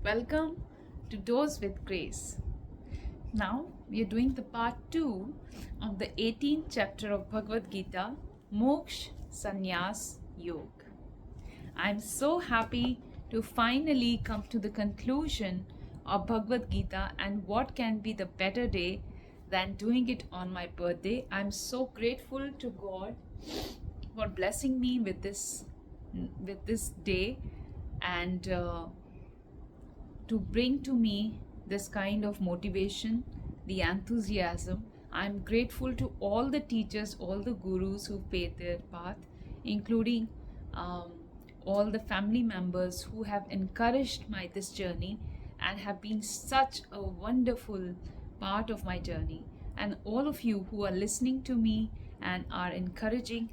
Welcome to Dose with Grace. Now we are doing the part 2 of the 18th chapter of Bhagavad Gita, Moksha Sannyas Yoga. I'm so happy to finally come to the conclusion of Bhagavad Gita, and what can be the better day than doing it on my birthday. I'm so grateful to God for blessing me with this day and to bring to me this kind of motivation, the enthusiasm. I'm grateful to all the teachers, all the gurus who paved their path, including all the family members who have encouraged my this journey and have been such a wonderful part of my journey. And all of you who are listening to me and are encouraging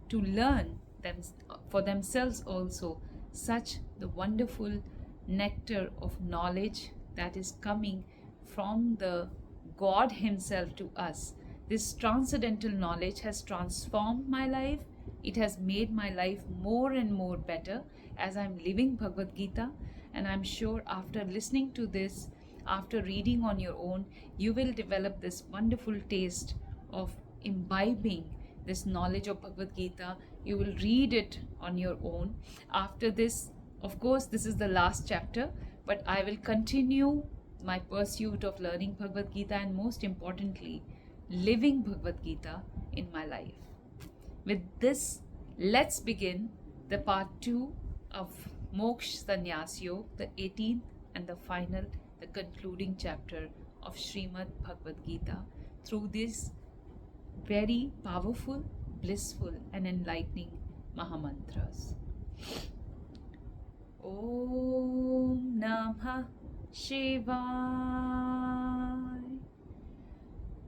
to learn them for themselves also such the wonderful nectar of knowledge that is coming from the God Himself to us. This transcendental knowledge has transformed my life. It has made my life more and more better as I'm living Bhagavad Gita. And I'm sure after listening to this, after reading on your own, you will develop this wonderful taste of imbibing this knowledge of Bhagavad Gita. You will read it on your own. After this, of course, this is the last chapter, but I will continue my pursuit of learning Bhagavad Gita and, most importantly, living Bhagavad Gita in my life. With this, let's begin the part 2 of Moksha Sannyas Yoga, the 18th and the final, the concluding chapter of Srimad Bhagavad Gita, through these very powerful, blissful, and enlightening Mahamantras. Om Namah Shivaya.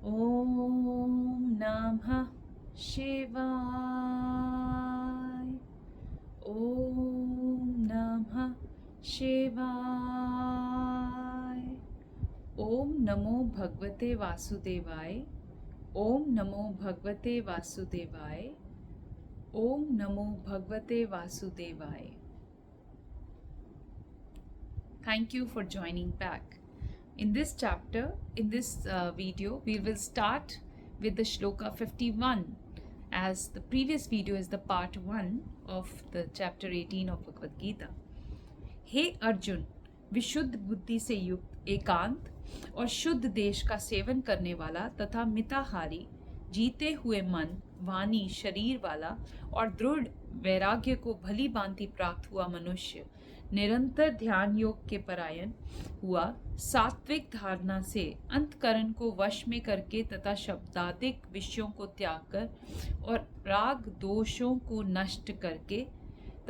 Om Namah Shivaya. Om Namah Shivaya. Om Namo Bhagavate Vasudevaya. Om Namo Bhagavate Vasudevaya. Om Namo Bhagavate Vasudevaya. Thank you for joining back. In this chapter, in this video, we will start with the shloka 51, as the previous video is the part 1 of the chapter 18 of Bhagavad Gita. हे अर्जुन, विशुद्ध बुद्धि से युक्त एकांत और शुद्ध देश का seven करने वाला तथा मिताहारी, जीते हुए मन, वाणी, शरीर वाला और दृढ़ वैराग्य को भली भांति प्राप्त हुआ मनुष्य निरंतर ध्यान योग के परायण हुआ, सात्विक धारणा से अंतकरण को वश में करके तथा शब्दादिक विषयों को त्याग कर और राग दोषों को नष्ट करके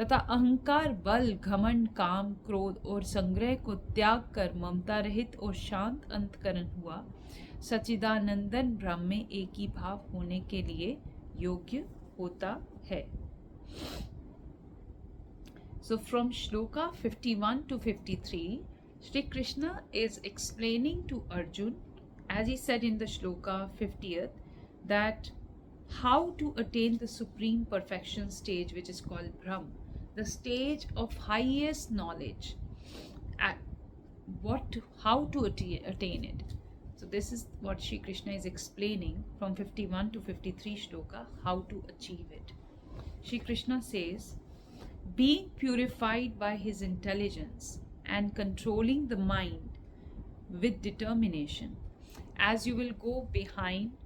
तथा अहंकार, बल, घमंड, काम, क्रोध और संग्रह को त्याग कर ममता रहित और शांत अंतकरण हुआ, सच्चिदानंदन ब्रह्म में एक ही भाव होने के लिए योग्य होता है. So from shloka 51 to 53, Shri Krishna is explaining to Arjun, as he said in the shloka 50th, that how to attain the supreme perfection stage, which is called Brahm, the stage of highest knowledge. How to attain it. So this is what Shri Krishna is explaining from 51 to 53 shloka, how to achieve it. Shri Krishna says, being purified by his intelligence and controlling the mind with determination. As you will go behind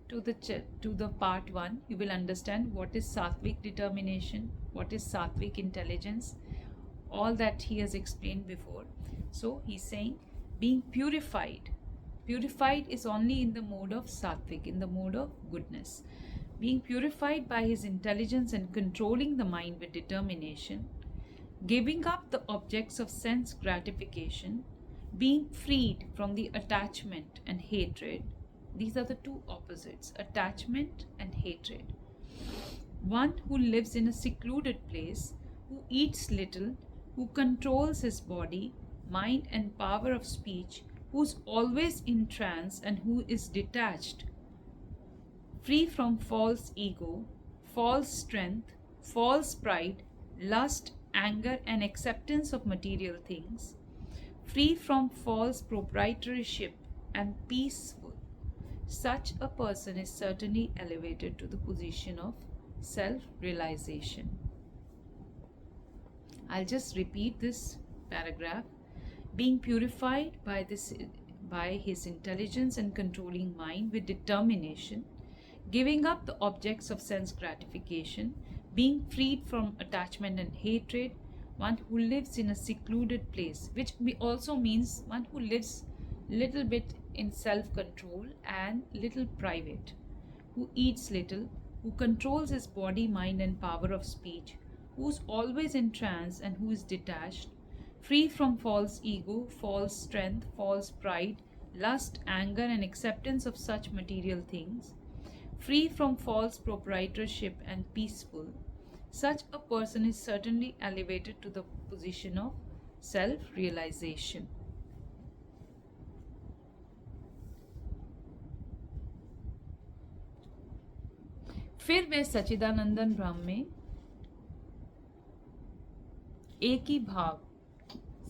to the part 1, you will understand what is sattvic determination, what is sattvic intelligence, all that he has explained before. So he's saying being purified. Purified is only in the mode of sattvic, in the mode of goodness. Being purified by his intelligence and controlling the mind with determination, giving up the objects of sense gratification, being freed from the attachment and hatred. These are the two opposites, attachment and hatred. One who lives in a secluded place, who eats little, who controls his body, mind and power of speech, who's always in trance and who is detached, free from false ego, false strength, false pride, lust, anger, and acceptance of material things, free from false proprietorship and peaceful, such a person is certainly elevated to the position of self-realization. I'll just repeat this paragraph. Being purified by his intelligence and controlling mind with determination, giving up the objects of sense gratification, being freed from attachment and hatred, one who lives in a secluded place, which also means one who lives little bit in self-control and little private, who eats little, who controls his body, mind and power of speech, who's always in trance and who is detached, free from false ego, false strength, false pride, lust, anger and acceptance of such material things, free from false proprietorship and peaceful, such a person is certainly elevated to the position of self-realization. फिर वे सच्चिदानंदन ब्रह्म में एक ही भाव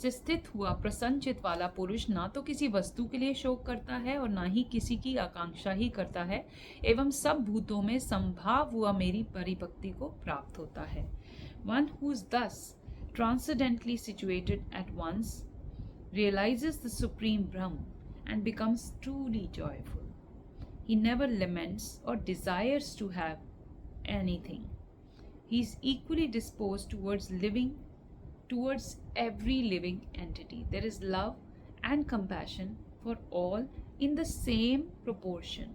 से स्थित हुआ प्रसन्नचित वाला पुरुष ना तो किसी वस्तु के लिए शोक करता है और ना ही किसी की आकांक्षा ही करता है, एवं सब भूतों में संभाव हुआ मेरी परिभक्ति को प्राप्त होता है. One who is thus transcendently situated at once realizes the supreme Brahm and becomes truly joyful. He never laments or desires to have anything. He is equally disposed towards every living entity. There is love and compassion for all in the same proportion.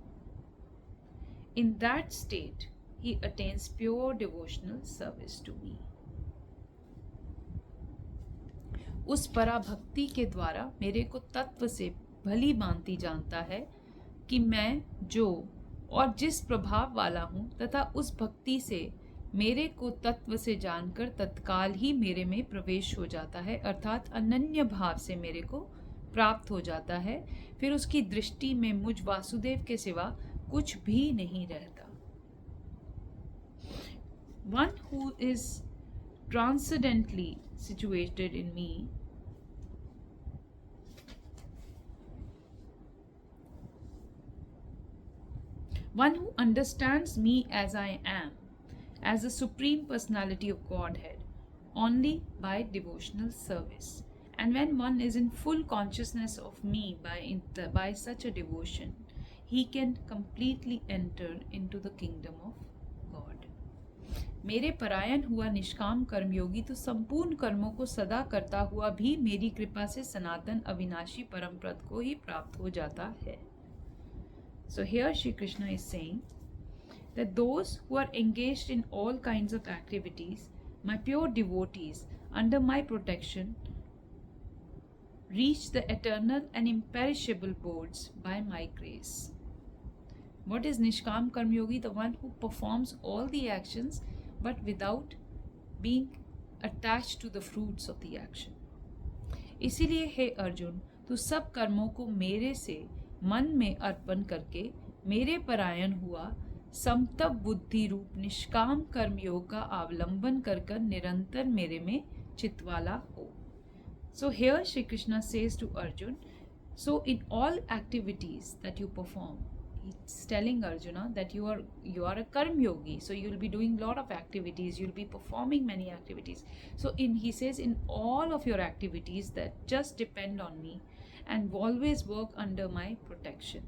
In that state, he attains pure devotional service to me. उस पराभक्ति के द्वारा मेरे को तत्व से भली भांति जानता है कि मैं जो और जिस प्रभाव वाला हूँ, तथा उस भक्ति से मेरे को तत्व से जानकर तत्काल ही मेरे में प्रवेश हो जाता है, अर्थात अनन्य भाव से मेरे को प्राप्त हो जाता है. फिर उसकी दृष्टि में मुझ वासुदेव के सिवा कुछ भी नहीं रहता. One who is transcendently situated in me one who understands me as I am, as the Supreme Personality of Godhead, only by devotional service. And when one is in full consciousness of me by such a devotion, he can completely enter into the kingdom of God. मेरे परायण हुआ निष्काम कर्मयोगी तो संपूर्ण कर्मों को सदा करता हुआ भी मेरी कृपा से सनातन अविनाशी परम पद को ही प्राप्त हो जाता है. So here Shri Krishna is saying that those who are engaged in all kinds of activities, my pure devotees, under my protection, reach the eternal and imperishable boards by my grace. What is Nishkam Karma Yogi? The one who performs all the actions but without being attached to the fruits of the action. इसीलिए हे अर्जुन, तू सब कर्मों को मेरे से मन में अर्पण करके मेरे परायण हुआ समतप बुद्धि रूप निष्काम कर्मयोग का अवलंबन कर निरंतर मेरे में चित्वाला हो. So here Shri Krishna says to Arjun, so in all activities that you perform, he's telling Arjuna that you are a karma yogi, so you'll be doing lot of activities, you'll be performing many activities. So he says in all of your activities that just depend on me and always work under my protection.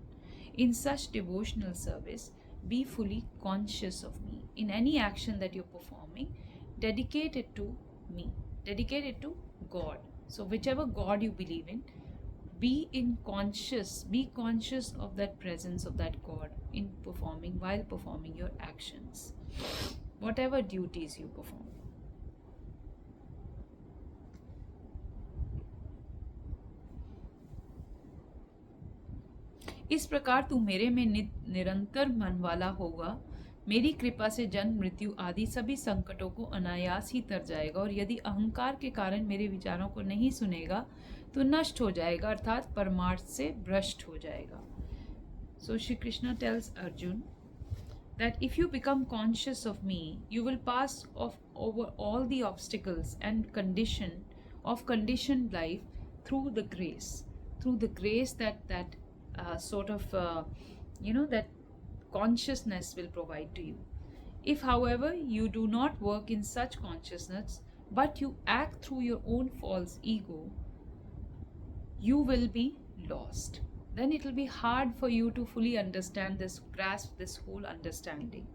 In such devotional service, be fully conscious of me. In any action that you're performing, dedicate it to me, dedicate it to God. So whichever God you believe in, be conscious of that presence of that God while performing your actions, whatever duties you perform. इस प्रकार तू मेरे में निरंतर मन वाला होगा, मेरी कृपा से जन्म मृत्यु आदि सभी संकटों को अनायास ही तर जाएगा, और यदि अहंकार के कारण मेरे विचारों को नहीं सुनेगा तो नष्ट हो जाएगा, अर्थात परमार्थ से भ्रष्ट हो जाएगा. So Shri Krishna tells Arjun that if you become conscious of me, you will pass over all the obstacles and conditioned life through the grace, that sort of that consciousness will provide to you. If, however, you do not work in such consciousness, but you act through your own false ego, you will be lost. Then it will be hard for you to fully understand this, grasp this whole understanding.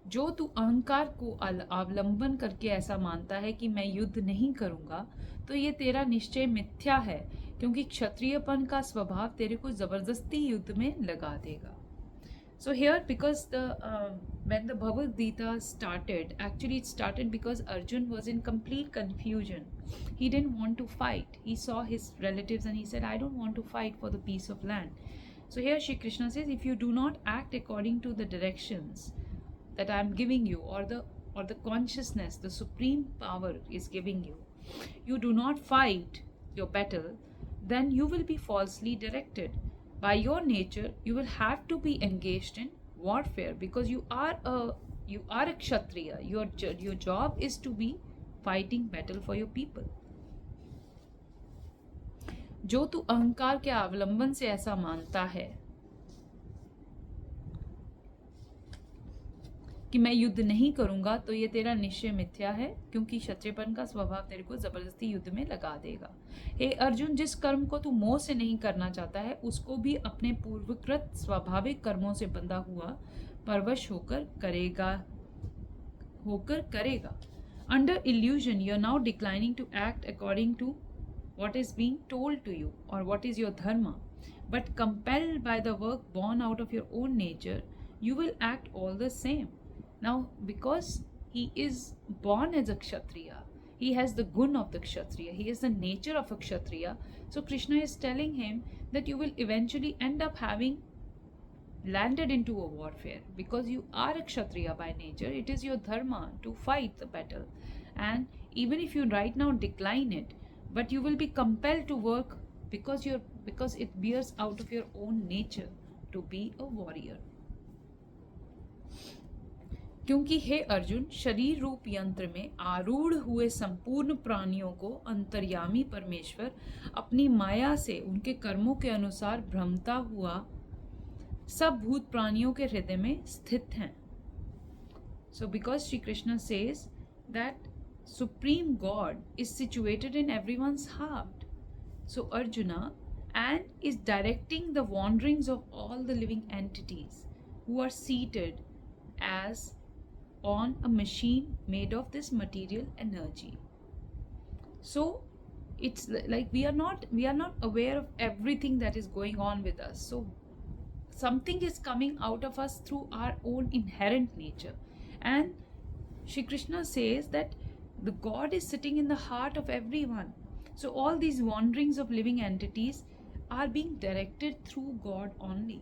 जो तू अहंकार को अवलंबन करके ऐसा मानता है कि मैं युद्ध नहीं करूंगा, तो ये तेरा निश्चय मिथ्या है, क्योंकि क्षत्रियपन का स्वभाव तेरे को जबरदस्ती युद्ध में लगा देगा. So here, because when the Bhagavad Gita started, actually it started because Arjun was in complete confusion. He didn't want to fight. He saw his relatives and he said, I don't want to fight for the piece of land. So here Shri Krishna says, if you do not act according to the directions that I am giving you, or the consciousness, the supreme power is giving you, you do not fight your battle, then you will be falsely directed. By your nature, you will have to be engaged in warfare, because you are a Kshatriya. Your job is to be fighting battle for your people. जो तू अहंकार के अवलंबन से ऐसा मानता है कि मैं युद्ध नहीं करूंगा, तो ये तेरा निश्चय मिथ्या है, क्योंकि क्षत्रियपन का स्वभाव तेरे को जबरदस्ती युद्ध में लगा देगा. हे अर्जुन, जिस कर्म को तू मोह से नहीं करना चाहता है, उसको भी अपने पूर्वकृत स्वाभाविक कर्मों से बंधा हुआ परवश होकर करेगा. Under illusion you are now declining to act according to what is being told to you, or what is your dharma, but compelled by the work born out of your own nature, you will act all the same. Now, because he is born as a Kshatriya, he has the gun of the Kshatriya, he has the nature of a Kshatriya, so Krishna is telling him that you will eventually end up having landed into a warfare, because you are a Kshatriya by nature. It is your dharma to fight the battle, and even if you right now decline it, but you will be compelled to work because it bears out of your own nature to be a warrior. क्योंकि हे अर्जुन, शरीर रूप यंत्र में आरूढ़ हुए संपूर्ण प्राणियों को अंतर्यामी परमेश्वर अपनी माया से उनके कर्मों के अनुसार भ्रमता हुआ सब भूत प्राणियों के हृदय में स्थित हैं. So because Shri Krishna says that Supreme God is situated in everyone's heart, so Arjuna, and is directing the wanderings of all the living entities who are seated as on a machine made of this material energy. So it's like we are not aware of everything that is going on with us. So something is coming out of us through our own inherent nature, and Shri Krishna says that the God is sitting in the heart of everyone. So all these wanderings of living entities are being directed through God only,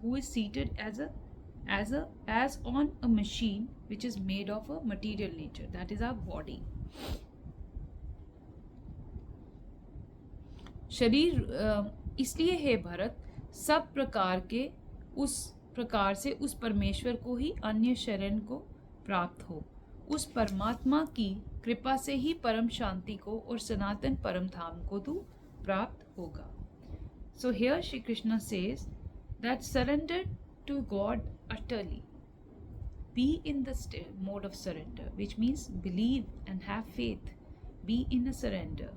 who is seated as on a machine which is made of a material nature, that is our body. शरीर इसलिए है भरत, सब प्रकार के उस प्रकार से उस परमेश्वर को ही अन्य शरण को प्राप्त हो. उस परमात्मा की कृपा से ही परम शांति को और सनातन परम धाम को तू प्राप्त होगा. So here Shri Krishna says that surrender to God utterly. Be in the mode of surrender, which means believe and have faith. Be in a surrender.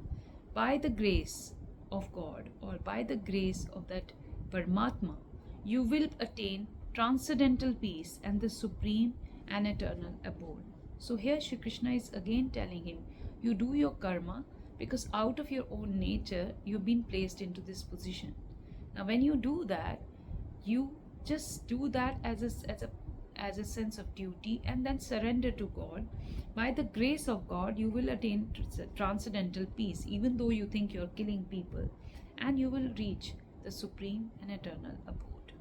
By the grace of God, or by the grace of that Paramatma, you will attain transcendental peace and the supreme and eternal abode. So here Shri Krishna is again telling him, you do your karma because out of your own nature you've been placed into this position. Now when you do that, you just do that as a sense of duty, and then surrender to God. By the grace of God, you will attain transcendental peace, even though you think you're killing people, and you will reach the supreme and eternal abode.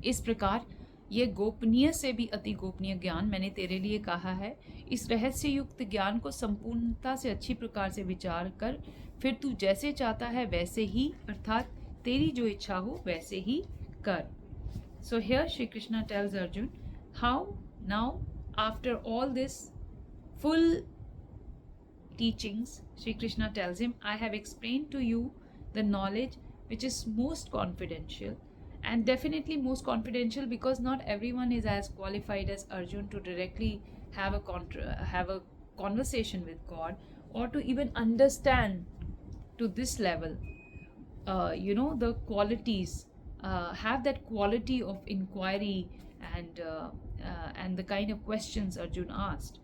इस प्रकार ये गोपनीय से भी अति गोपनीय ज्ञान मैंने तेरे लिए कहा है. इस रहस्य युक्त ज्ञान को संपूर्णता से अच्छी प्रकार से विचार कर, फिर तू जैसे चाहता है वैसे ही, अर्थात तेरी जो इच्छा हो वैसे ही कर. So here Shri Krishna tells Arjun how now, after all this full teachings, Sri Krishna tells him, I have explained to you the knowledge which is most confidential, and definitely most confidential because not everyone is as qualified as Arjun to directly have a conversation with God, or to even understand to this level the qualities, have that quality of inquiry, and and the kind of questions Arjun asked.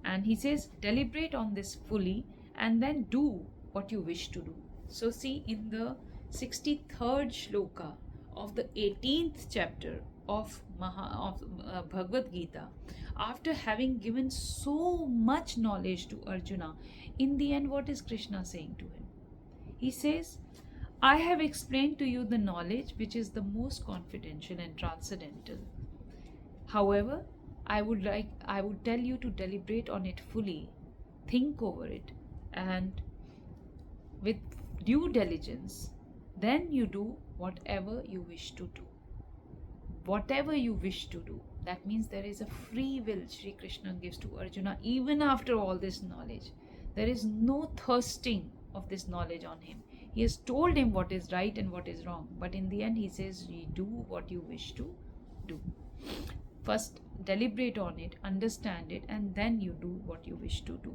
And he says, deliberate on this fully and then do what you wish to do. So see, in the 63rd shloka of the 18th chapter of Bhagavad Gita, after having given so much knowledge to Arjuna, in the end, what is Krishna saying to him? He says, I have explained to you the knowledge which is the most confidential and transcendental. However, I would tell you to deliberate on it fully, think over it, and with due diligence, then you do whatever you wish to do. Whatever you wish to do. That means there is a free will Sri Krishna gives to Arjuna even after all this knowledge. There is no thirsting of this knowledge on him. He has told him what is right and what is wrong, but in the end he says, you do what you wish to do. First deliberate on it, understand it, and then you do what you wish to do.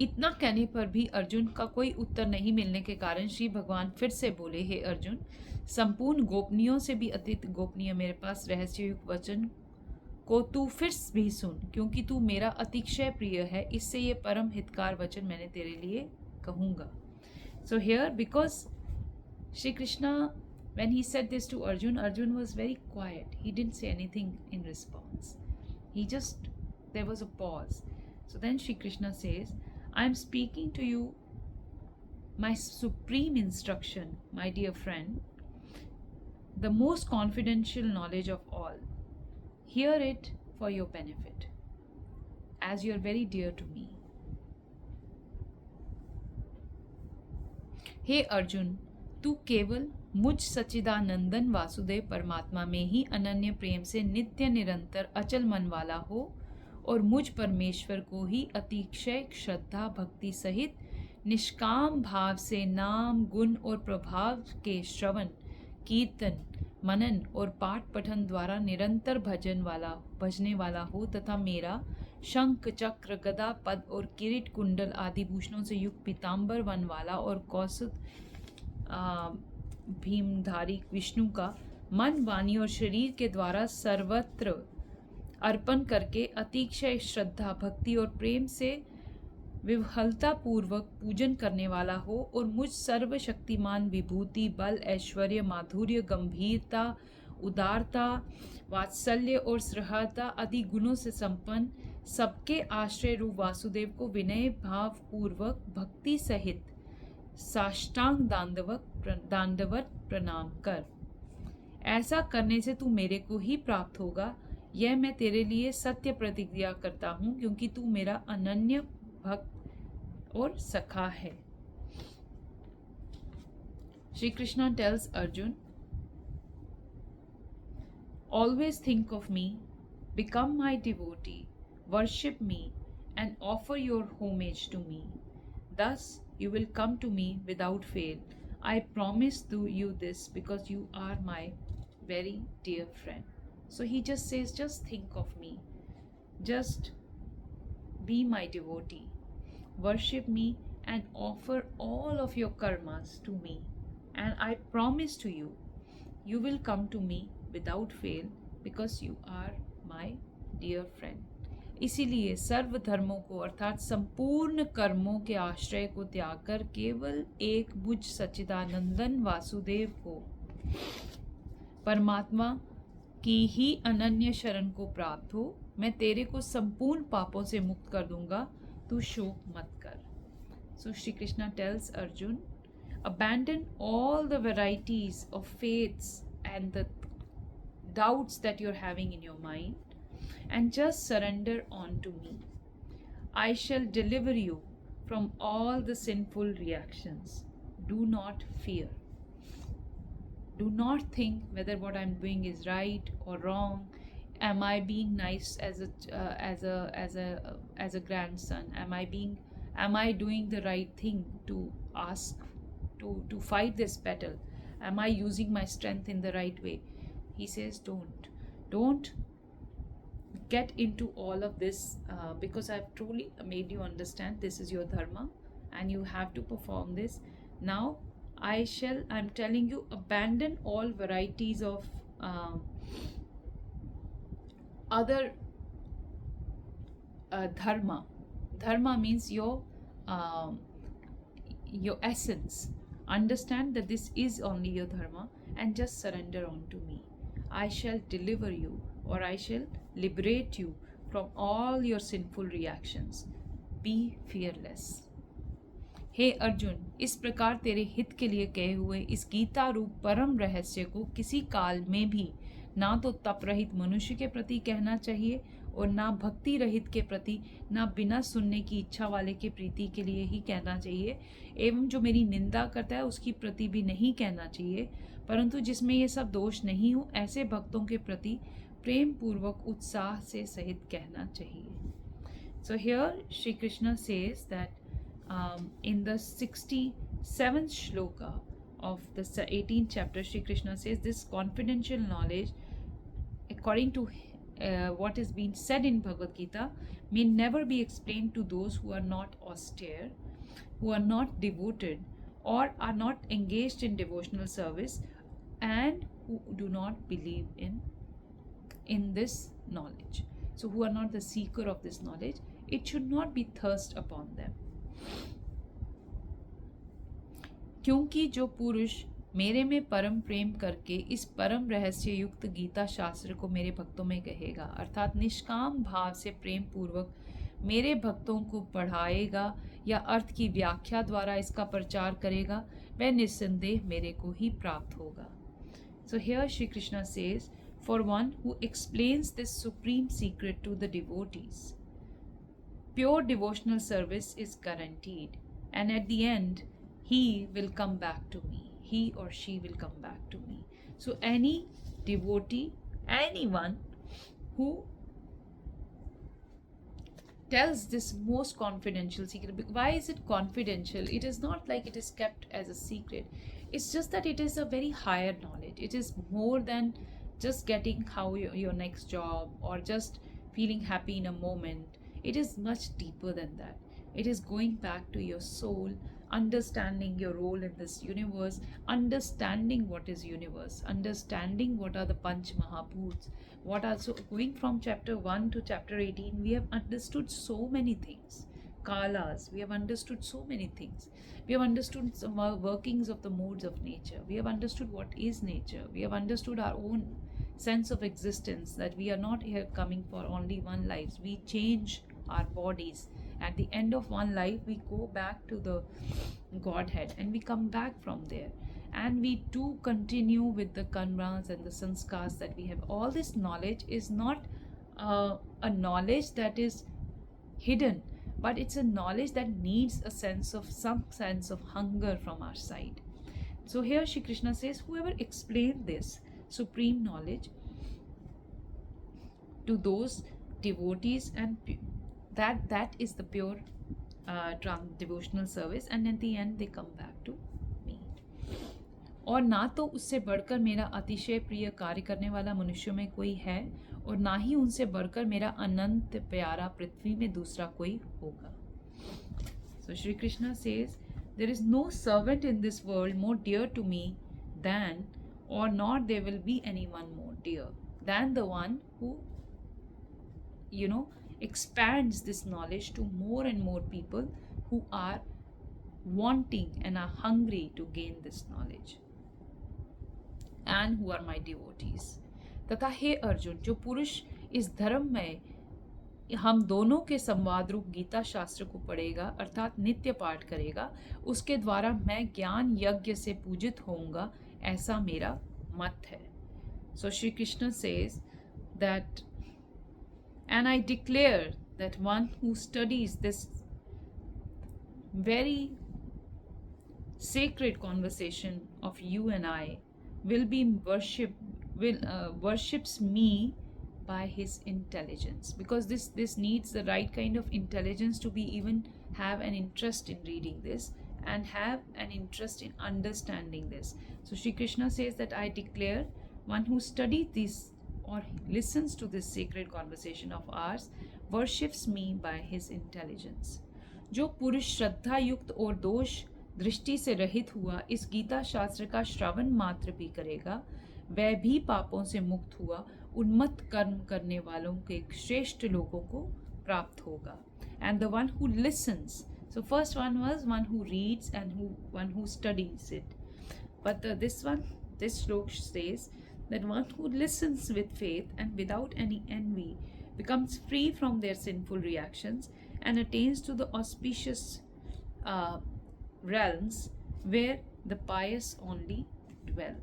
इतना कहने पर भी अर्जुन का कोई उत्तर नहीं मिलने के कारण श्री भगवान फिर से बोले, हे अर्जुन, संपूर्ण गोपनीयों से भी अतीत गोपनीय मेरे पास रहस्ययुक्त वचन को तू फिर भी सुन, क्योंकि तू मेरा अतिशय प्रिय है, इससे ये परम हितकार वचन मैंने तेरे लिए कहूँगा. So here, because Shri Krishna, when he said this to Arjun, Arjun was very quiet. He didn't say anything in response. There was a pause. So then Shri Krishna says, I am speaking to you my supreme instruction, my dear friend, the most confidential knowledge of all. Hear it for your benefit, as you are very dear to me. हे अर्जुन, तू केवल मुझ सच्चिदानंदन वासुदेव परमात्मा में ही अनन्य प्रेम से नित्य निरंतर अचल मन वाला हो, और मुझ परमेश्वर को ही अतिशय श्रद्धा भक्ति सहित निष्काम भाव से नाम गुण और प्रभाव के श्रवण कीर्तन मनन और पाठ पठन द्वारा निरंतर भजने वाला हो, तथा मेरा शंख चक्र गदा पद और किरीट कुंडल आदि भूषणों से युक्त पीताम्बर वन वाला और कौसुत भीमधारी विष्णु का मन वाणी और शरीर के द्वारा सर्वत्र अर्पण करके अतिशय श्रद्धा भक्ति और प्रेम से विह्वलता पूर्वक पूजन करने वाला हो, और मुझ सर्वशक्तिमान विभूति बल ऐश्वर्य माधुर्य गंभीरता उदारता वात्सल्य और सहृदयता आदि गुणों से संपन्न सबके आश्रय रूप वासुदेव को विनय भाव पूर्वक भक्ति सहित साष्टांग दांडवत प्रणाम कर. ऐसा करने से तू मेरे को ही प्राप्त होगा, यह मैं तेरे लिए सत्य प्रतिज्ञा करता हूँ, क्योंकि तू मेरा अनन्य भक्त और सखा है. Shri Krishna tells Arjun, always think of me, become my devotee, worship me, and offer your homage to me. Thus you will come to me without fail. I promise to you this because you are my very dear friend. So he just says, just think of me, just be my devotee, worship me, and offer all of your karmas to me. And I promise to you, you will come to me without fail because you are my dear friend. इसीलिए सर्व धर्मों को अर्थात संपूर्ण कर्मों के आश्रय को त्याग कर केवल एक मुझ सच्चिदानंदन वासुदेव को परमात्मा की ही अनन्य शरण को प्राप्त हो, मैं तेरे को संपूर्ण पापों से मुक्त कर दूंगा, तू शोक मत कर. So Shri Krishna tells Arjun, abandon all the varieties of faiths and the doubts that you're having in your mind and just surrender on to me. I shall deliver you from all the sinful reactions. Do not fear. Do not think whether what I'm doing is right or wrong. Am I being nice as a grandson? Am I doing the right thing to ask to fight this battle? Am I using my strength in the right way? He says, don't get into all of this, because I've truly made you understand this is your dharma and you have to perform this. Now I'm telling you, abandon all varieties of other dharma. Dharma means um, your essence. Understand that this is only your dharma and just surrender on to me. I shall deliver you, or I shall liberate you from all your sinful reactions. Be fearless. हे अर्जुन, इस प्रकार तेरे हित के लिए कहे हुए इस गीता रूप परम रहस्य को किसी काल में भी ना तो तप रहित मनुष्य के प्रति कहना चाहिए और ना भक्ति रहित के प्रति, ना बिना सुनने की इच्छा वाले के प्रीति के लिए ही कहना चाहिए, एवं जो मेरी निंदा करता है उसकी प्रति भी नहीं कहना चाहिए, परंतु जिसमें ये सब दोष नहीं हो ऐसे भक्तों के प्रति प्रेम पूर्वक उत्साह से सहित कहना चाहिए. So here Shri Krishna says that in the 67th shloka of the 18th chapter, Shri Krishna says this confidential knowledge, according to what is being said in Bhagavad Gita, may never be explained to those who are not austere, who are not devoted, or are not engaged in devotional service, and who do not believe in this knowledge. So who are not the seeker of this knowledge, it should not be thrust upon them. क्योंकि जो पुरुष मेरे में परम प्रेम करके इस परम रहस्य युक्त गीता शास्त्र को मेरे भक्तों में कहेगा, अर्थात निष्काम भाव से प्रेम पूर्वक मेरे भक्तों को पढ़ाएगा या अर्थ की व्याख्या द्वारा इसका प्रचार करेगा, वह निस्संदेह मेरे को ही प्राप्त होगा. So here Shri Krishna says, for one who explains this supreme secret to the devotees, pure devotional service is guaranteed, and at the end he will come back to me. He or she will come back to me. So any devotee, anyone who tells this most confidential secret. Why is it confidential? It is not like it is kept as a secret. It's just that it is a very higher knowledge. It is more than just getting how your next job or just feeling happy in a moment. It is much deeper than that. It is going back to your soul, understanding your role in this universe, understanding what is universe, understanding what are the Panch Mahabhuts, what are, so going from chapter 1 to chapter 18, we have understood so many things. Kalas, we have understood so many things. We have understood some workings of the modes of nature. We have understood what is nature. We have understood our own sense of existence, that we are not here coming for only one life. We change our bodies. At the end of one life, we go back to the Godhead and we come back from there. And we too continue with the karmas and the sanskars that we have. All this knowledge is not a knowledge that is hidden, but it's a knowledge that needs some sense of hunger from our side. So here Shri Krishna says, whoever explained this supreme knowledge to those devotees, and that is the pure devotional service, and at the end they come back to me. और ना तो उससे बढ़कर मेरा अतिशय प्रिय कार्य करने वाला मनुष्यों में कोई है, और ना ही उनसे बढ़कर मेरा अनंत प्यारा पृथ्वी में दूसरा कोई होगा. So Shri Krishna says, there is no servant in this world more dear to me than, or nor there will be anyone more dear than the one who, expands this knowledge to more and more people who are wanting and are hungry to gain this knowledge, and who are my devotees. तथा हे अर्जुन, जो पुरुष इस धर्म में हम दोनों के संवाद रूप गीता शास्त्र को पढ़ेगा, अर्थात नित्य पाठ करेगा, उसके द्वारा मैं ज्ञान यज्ञ से पूजित होऊंगा, ऐसा मेरा मत है. So Shri Krishna says that, and I declare that one who studies this very sacred conversation of you and I will be worships me by his intelligence, because this needs the right kind of intelligence to be even have an interest in reading this and have an interest in understanding this. So Shri Krishna says that I declare, one who studies this or listens to this sacred conversation of ours worships me by his intelligence. जो पुरुष श्रद्धा युक्त और दोष दृष्टि से रहित हुआ इस गीता शास्त्र का श्रवण मात्र भी करेगा, वह भी पापों से मुक्त हुआ उन्मत्त कर्म करने वालों के श्रेष्ठ लोगों को प्राप्त होगा. And the one who listens. So first one was one who reads and one who studies it. But this shlok says that one who listens with faith and without any envy becomes free from their sinful reactions and attains to the auspicious realms where the pious only dwell.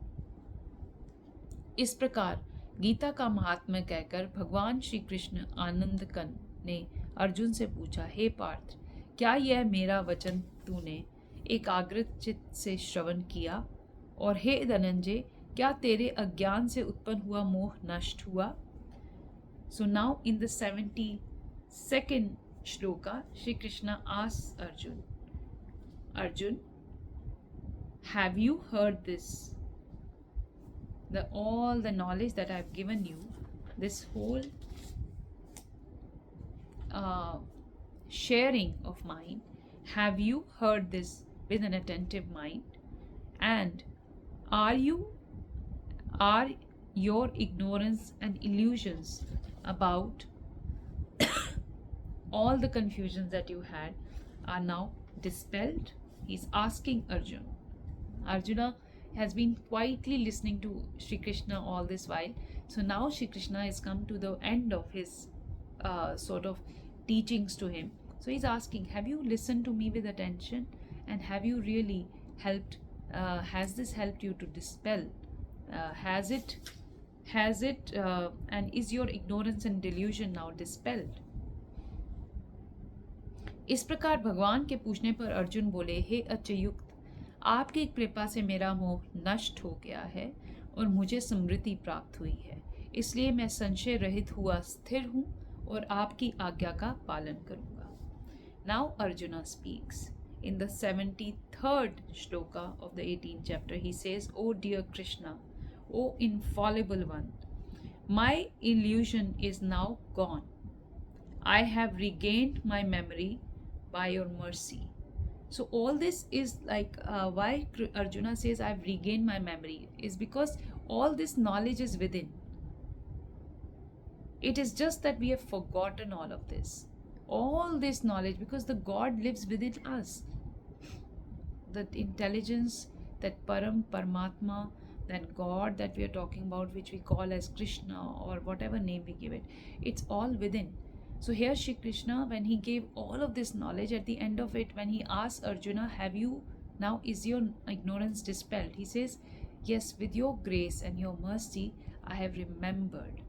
इस प्रकार गीता का महात्म्य कहकर भगवान श्री कृष्ण आनंदकन ने अर्जुन से पूछा, हे पार्थ, क्या यह मेरा वचन तूने एकाग्रचित चित्त से श्रवण किया? और हे धनंजय, क्या तेरे अज्ञान से उत्पन्न हुआ मोह नष्ट हुआ? So now in the 72nd shloka, Shri Krishna asks Arjun, Arjun, have you heard this? All the knowledge that I have given you, this whole sharing of mine, have you heard this with an attentive mind? And are your ignorance and illusions about all the confusions that you had are now dispelled? He's asking Arjun. Arjuna has been quietly listening to Shri Krishna all this while. So now Shri Krishna has come to the end of his sort of teachings to him. So he's asking, have you listened to me with attention? And have you really helped? Has this helped you to dispel? Has it? And is your ignorance and delusion now dispelled? इस प्रकार भगवान के पूछने पर अर्जुन बोले, हे अच्युत, आपकी कृपा से मेरा मोह नष्ट हो गया है और मुझे स्मृति प्राप्त हुई है, इसलिए मैं संशय रहित हुआ स्थिर हूँ और आपकी आज्ञा का पालन करूँगा. Now Arjuna speaks. In the 73rd shloka of the 18th chapter, he says, O dear Krishna, O infallible one, my illusion is now gone. I have regained my memory by your mercy. So all this is like why Arjuna says I have regained my memory is because all this knowledge is within. It is just that we have forgotten all of this. All this knowledge, because the God lives within us. The intelligence, that Param, Paramatma, that God that we are talking about, which we call as Krishna or whatever name we give it, it's all within. So here Shri Krishna, when he gave all of this knowledge, at the end of it, when he asks Arjuna, is your ignorance dispelled? He says, yes, with your grace and your mercy, I have remembered.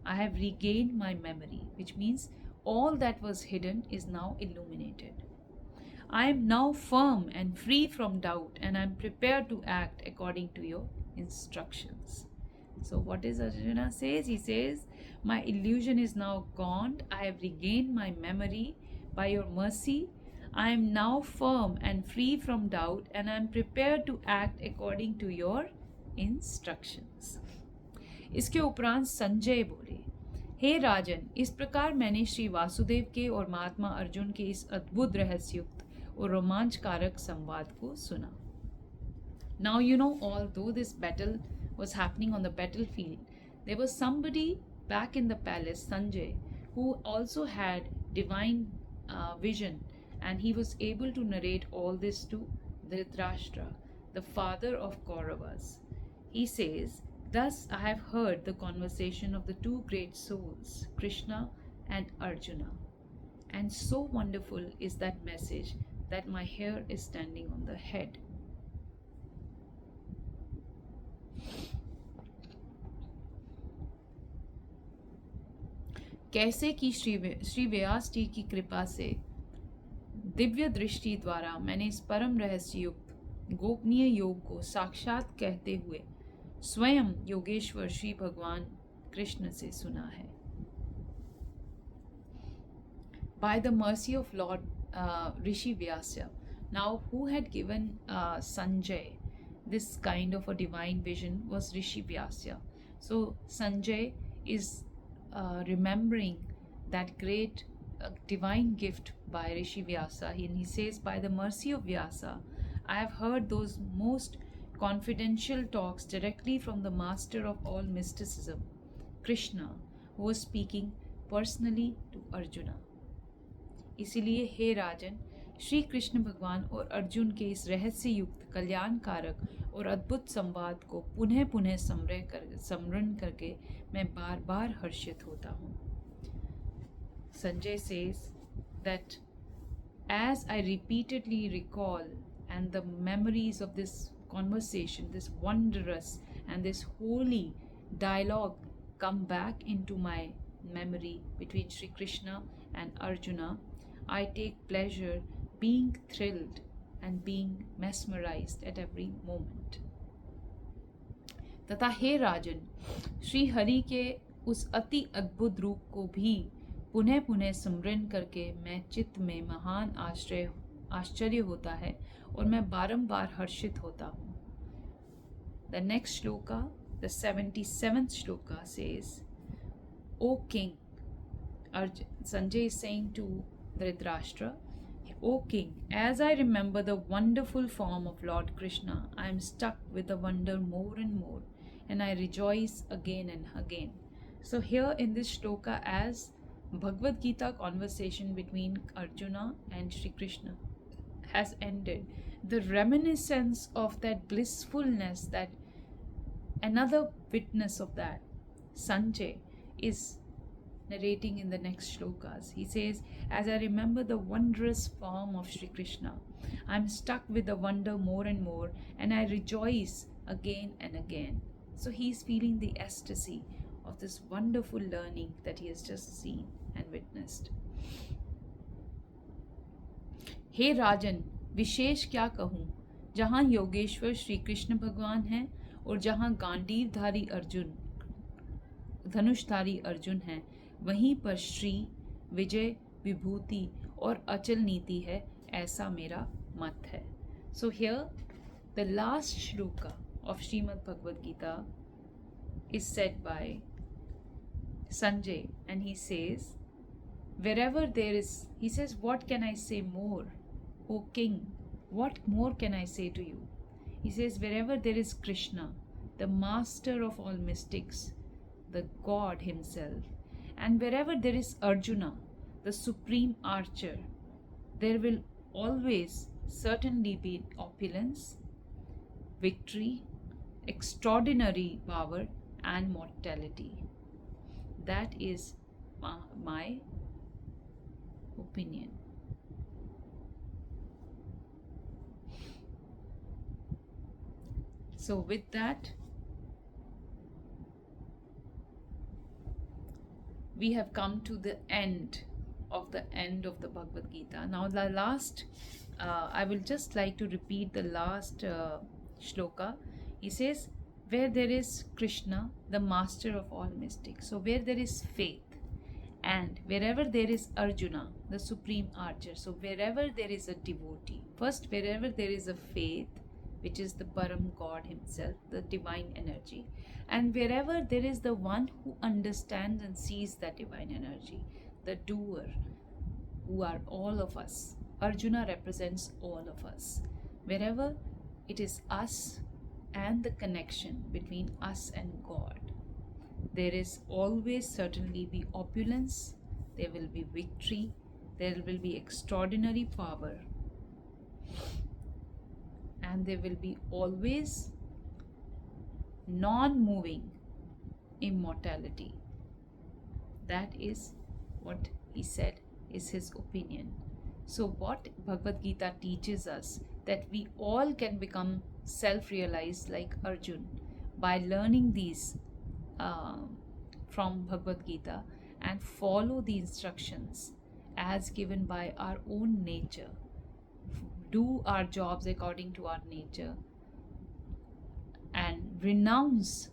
I have regained my memory, which means all that was hidden is now illuminated. I am now firm and free from doubt, and I am prepared to act according to your instructions. So what is Arjuna says? He says, my illusion is now gone. I have regained my memory by your mercy. I am now firm and free from doubt, and I am prepared to act according to your instructions. इसके उपरांत संजय बोले, हे राजन, इस प्रकार मैंने श्री वासुदेव के और महात्मा अर्जुन के इस अद्भुत रहस्युक्त और रोमांचकारक संवाद को सुना. Now you know, although this battle was happening on the battlefield, there was somebody back in the palace, Sanjay, who also had divine vision, and he was able to narrate all this to Dhritarashtra, the father of Kauravas. He says, thus I have heard the conversation of the two great souls, Krishna and Arjuna, and so wonderful is that message that my hair is standing on the head. कैसे कि श्री व्यास जी की कृपा से दिव्य दृष्टि द्वारा मैंने इस परम रहस्य युक्त गोपनीय योग को साक्षात कहते हुए स्वयं योगेश्वर श्री भगवान कृष्ण से सुना है. By the mercy of Lord Rishi Vyasa, now who had given Sanjay this kind of a divine vision was Rishi Vyasa. So Sanjay is remembering that great divine gift by Rishi Vyasa, and he says, by the mercy of Vyasa, I have heard those most confidential talks directly from the master of all mysticism, Krishna, who was speaking personally to Arjuna. इसीलिए हे राजन, श्री कृष्ण भगवान और अर्जुन के इस रहस्य युक्त कल्याणकारक और अद्भुत संवाद को पुनः पुनः स्मरण करके मैं बार बार हर्षित होता हूँ. Sanjay says that as I repeatedly recall and the memories of this conversation, this wondrous and this holy dialogue come back into my memory between Sri Krishna and Arjuna, I take pleasure being thrilled and being mesmerized at every moment. तथा हे राजन, श्री हरि के उस अति अद्भुत रूप को भी पुनः पुनः स्मरण करके मैं चित्त में महान आश्चर्य होता है और मैं बारंबार हर्षित होता हूँ. The next shloka, the 77th shloka says, O king, Sanjay is saying to Dhritarashtra, O king, as I remember the wonderful form of Lord Krishna, I am struck with the wonder more and more, and I rejoice again and again. So here in this shloka, as Bhagavad Gita conversation between Arjuna and Shri Krishna has ended, the reminiscence of that blissfulness, that another witness of that, Sanjay, is narrating in the next shlokas. He says, as I remember the wondrous form of Shri Krishna, I am struck with the wonder more and more, and I rejoice again and again. So he is feeling the ecstasy of this wonderful learning that he has just seen and witnessed. हे राजन, विशेष क्या कहूँ, जहाँ योगेश्वर श्री कृष्ण भगवान हैं और जहाँ गांडीवधारी अर्जुन, धनुषधारी अर्जुन हैं, वहीं पर श्री, विजय, विभूति और अचल नीति है, ऐसा मेरा मत है. So here the last shloka of Srimad Bhagavad Gita is said by Sanjay, and he says, wherever there is, he says, what can I say more, O king, what more can I say to you? He says, wherever there is Krishna, the master of all mystics, the God himself, and wherever there is Arjuna, the supreme archer, there will always certainly be opulence, victory, extraordinary power, and mortality. That is my opinion. So with that, we have come to the end of the Bhagavad Gita. Now the last, I will just like to repeat the last shloka. He says, where there is Krishna, the master of all mystics, so where there is faith, and wherever there is Arjuna, the supreme archer, so wherever there is a devotee, first wherever there is a faith, which is the Param God himself, the divine energy, and wherever there is the one who understands and sees that divine energy, the doer, who are all of us. Arjuna represents all of us. Wherever it is us and the connection between us and God, there is always certainly be opulence, there will be victory, there will be extraordinary power, and there will be always non-moving immortality. That is what he said is his opinion. So what Bhagavad Gita teaches us, that we all can become self-realized like Arjun by learning these from Bhagavad Gita and follow the instructions as given by our own nature, do our jobs according to our nature, and renounce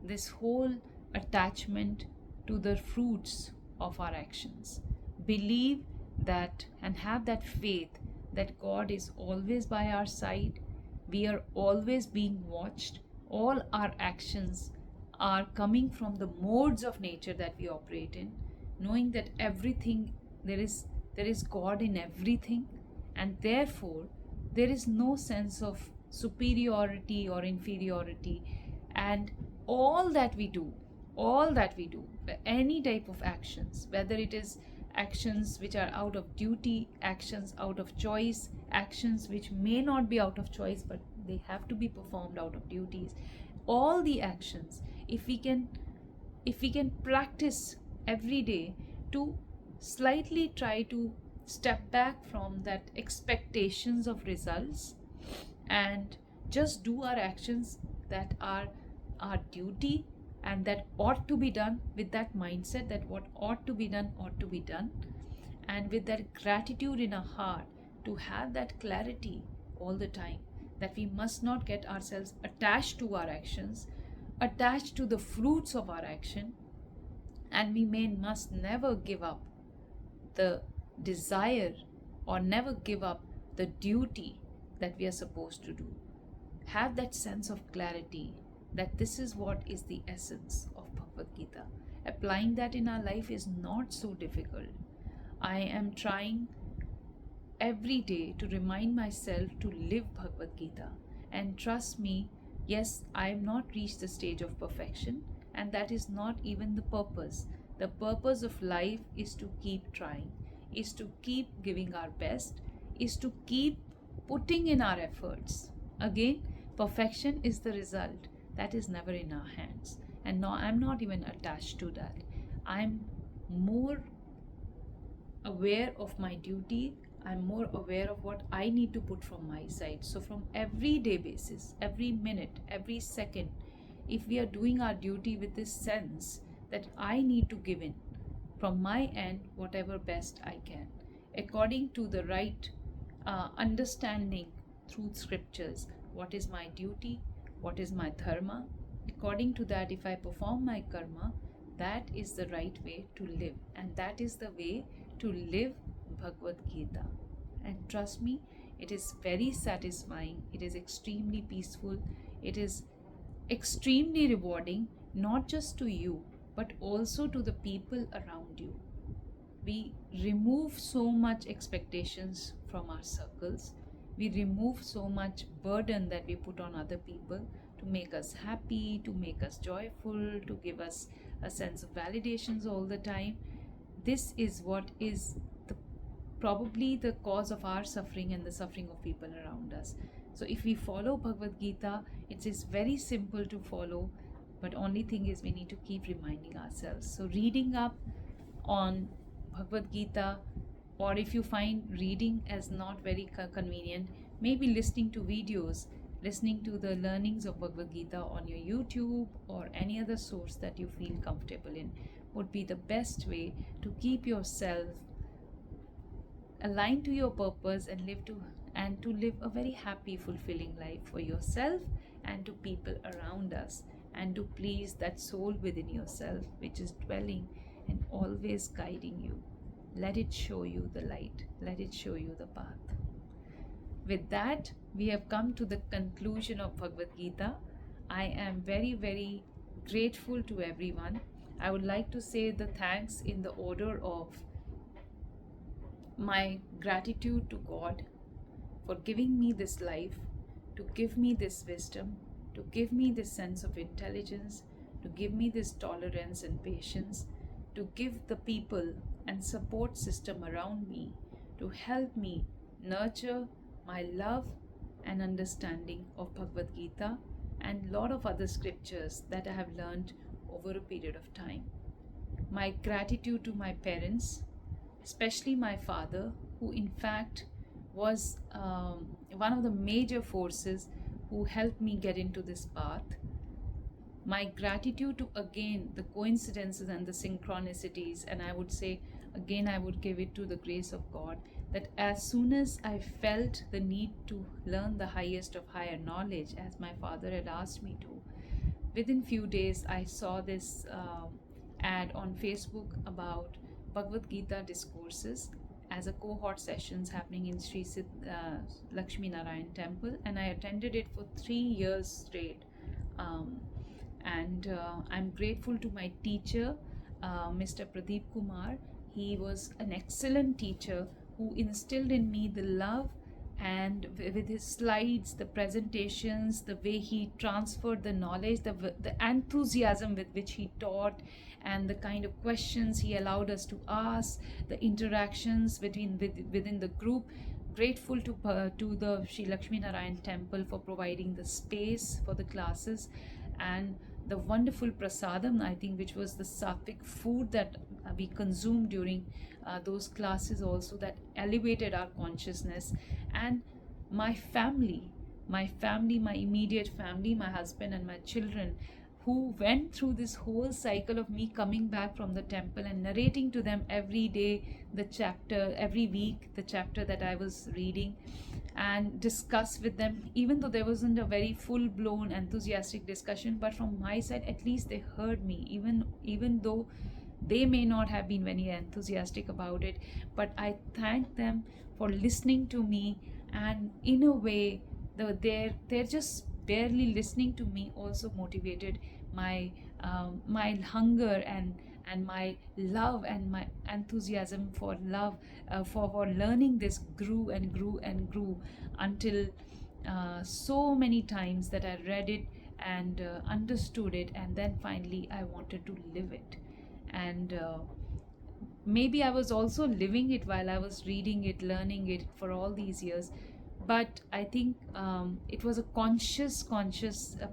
this whole attachment to the fruits of our actions. Believe that and have that faith that God is always by our side. We are always being watched. All our actions are coming from the modes of nature that we operate in, knowing that everything there is God in everything, and therefore there is no sense of superiority or inferiority. And all that we do all that we do any type of actions, whether it is actions which are out of duty, actions out of choice, actions which may not be out of choice but they have to be performed out of duties, all the actions, if we can practice every day to slightly try to step back from that expectations of results and just do our actions that are our duty and that ought to be done, with that mindset that what ought to be done, and with that gratitude in our heart, to have that clarity all the time that we must not get ourselves attached to our actions, attached to the fruits of our action, and we must never give up the desire or never give up the duty that we are supposed to do. Have that sense of clarity that this is what is the essence of Bhagavad Gita. Applying that in our life is not so difficult. I am trying every day to remind myself to live Bhagavad Gita. And trust me, yes, I have not reached the stage of perfection, and that is not even the purpose. The purpose of life is to keep trying, is to keep giving our best, is to keep putting in our efforts. Again, perfection is the result. That is never in our hands. And no, I'm not even attached to that. I'm more aware of my duty. I'm more aware of what I need to put from my side. So from everyday basis, every minute, every second, if we are doing our duty with this sense that I need to give in from my end whatever best I can, according to the right understanding through scriptures, what is my duty, what is my dharma, according to that, if I perform my karma, that is the right way to live, and that is the way to live Bhagavad Gita. And trust me, it is very satisfying, it is extremely peaceful, it is extremely rewarding, not just to you but also to the people around you. We remove so much expectations from our circles, we remove so much burden that we put on other people to make us happy, to make us joyful, to give us a sense of validations all the time. This is what is probably the cause of our suffering and the suffering of people around us. So if we follow Bhagavad Gita, it is very simple to follow, but only thing is we need to keep reminding ourselves. So reading up on Bhagavad Gita, or if you find reading as not very convenient, maybe listening to videos, listening to the learnings of Bhagavad Gita on your YouTube or any other source that you feel comfortable in would be the best way to keep yourself aligned to your purpose and to live a very happy, fulfilling life for yourself and to people around us, and to please that soul within yourself which is dwelling and always guiding you. Let it show you the light, let it show you the path. With that, we have come to the conclusion of Bhagavad Gita. I am very, very grateful to everyone. I would like to say the thanks in the order of my gratitude to God for giving me this life, to give me this wisdom, to give me this sense of intelligence, to give me this tolerance and patience, to give the people and support system around me to help me nurture my love and understanding of Bhagavad Gita and lot of other scriptures that I have learned over a period of time. My gratitude to my parents, especially my father, who in fact was one of the major forces who helped me get into this path. My gratitude to, again, the coincidences and the synchronicities, and I would say again I would give it to the grace of God, that as soon as I felt the need to learn the highest of higher knowledge, as my father had asked me to, within few days I saw this ad on Facebook about Bhagavad Gita discourses as a cohort sessions happening in Lakshmi Narayan Temple, and I attended it for 3 years straight. Um, and I'm grateful to my teacher, Mr. Pradeep Kumar. He was an excellent teacher who instilled in me the love, and with his slides, the presentations, the way he transferred the knowledge, the enthusiasm with which he taught, and the kind of questions he allowed us to ask, the interactions within the group. Grateful to the Sri Lakshmi Narayan Temple for providing the space for the classes, and the wonderful prasadam, I think, which was the sattvic food that we consumed during those classes also, that elevated our consciousness. And my family, my immediate family, my husband and my children, who went through this whole cycle of me coming back from the temple and narrating to them every day the chapter, every week the chapter that I was reading, and discuss with them, even though there wasn't a very full blown enthusiastic discussion, but from my side at least they heard me, even though they may not have been very enthusiastic about it. But I thank them for listening to me, and in a way they're just barely listening to me also motivated my my hunger and my love and my enthusiasm for love, for learning this grew and grew and grew until so many times that I read it and understood it, and then finally I wanted to live it. And maybe I was also living it while I was reading it, learning it for all these years. But I think it was a conscious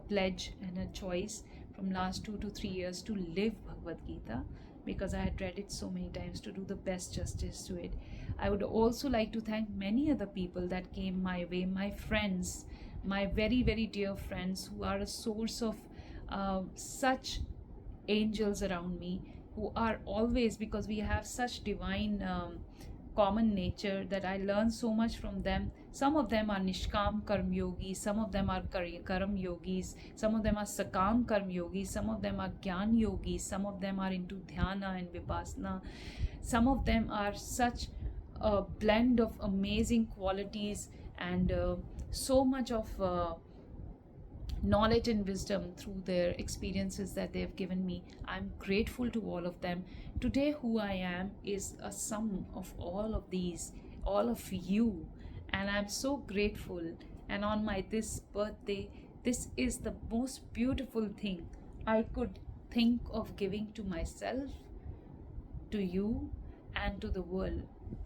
pledge and a choice from last 2 to 3 years to live Bhagavad Gita, because I had read it so many times, to do the best justice to it. I would also like to thank many other people that came my way, my friends, my very, very dear friends, who are a source of such angels around me, who are always, because we have such divine common nature, that I learn so much from them. Some of them are Nishkam Karm Yogis, some of them are Karam Yogis, some of them are Sakam Karm Yogis, some of them are Gyan Yogis, some of them are into Dhyana and Vipassana. Some of them are such a blend of amazing qualities and so much of knowledge and wisdom through their experiences that they have given me. I'm grateful to all of them. Today, who I am is a sum of all of these, all of you, and I'm so grateful. And on my this birthday, this is the most beautiful thing I could think of giving to myself, to you, and to the world.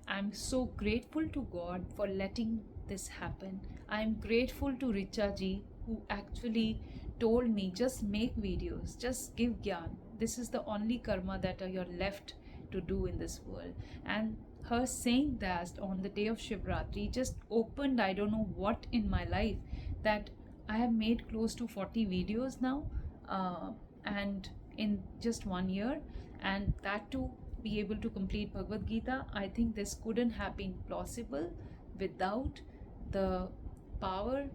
I'm so grateful to God for letting this happen. I'm grateful to Richa ji, who actually told me, just make videos, just give gyan. This is the only karma that you're left to do in this world. And her saying that on the day of Shivratri just opened, I don't know what in my life, that I have made close to 40 videos now, and in just 1 year, and that too be able to complete Bhagavad Gita. I think this couldn't have been possible without the power,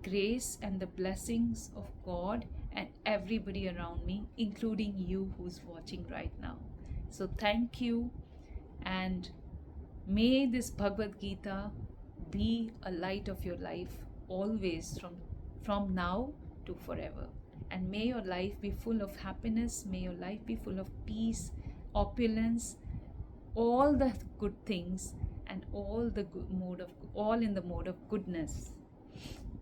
grace, and the blessings of God and everybody around me, including you who's watching right now. So thank you, and may this Bhagavad Gita be a light of your life always, from now to forever. And may your life be full of happiness, may your life be full of peace, opulence, all the good things, and all in the mode of goodness.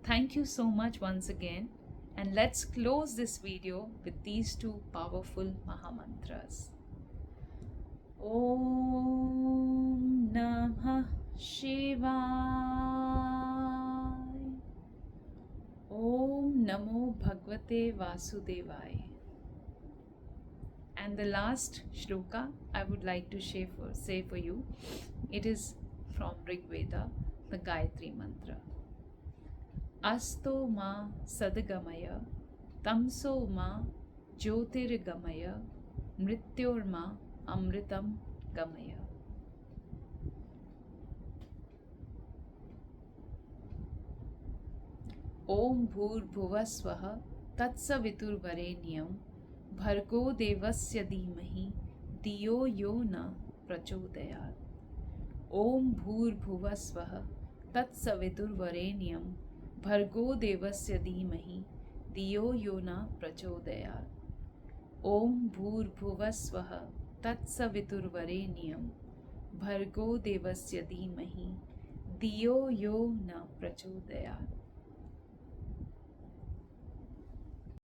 Thank you so much once again, and let's close this video with these two powerful Mahamantras. Om Namah Shivaya. Om Namo Bhagavate Vasudevaya. And the last shloka I would like to say for you, it is from Rig Veda, the Gayatri Mantra. Asto ma sadagamaya, tamso ma jyotirgamaya, mrityor ma amritam gamaya. Om Bhur Bhuvasvaha तत्सवितुर्वरेण्यं भर्गो देवस्य धीमहि धियो यो न प्रचोदयात्। ओम भूर्भुवः स्वः तत्सवितुर्वरेण्यं भर्गो देवस्य धीमहि धियो यो न प्रचोदयात्। ओम भूर्भुवः स्वः तत्सवितुर्वरेण्यं भर्गो देवस्य धीमहि धियो यो न प्रचोदयात्।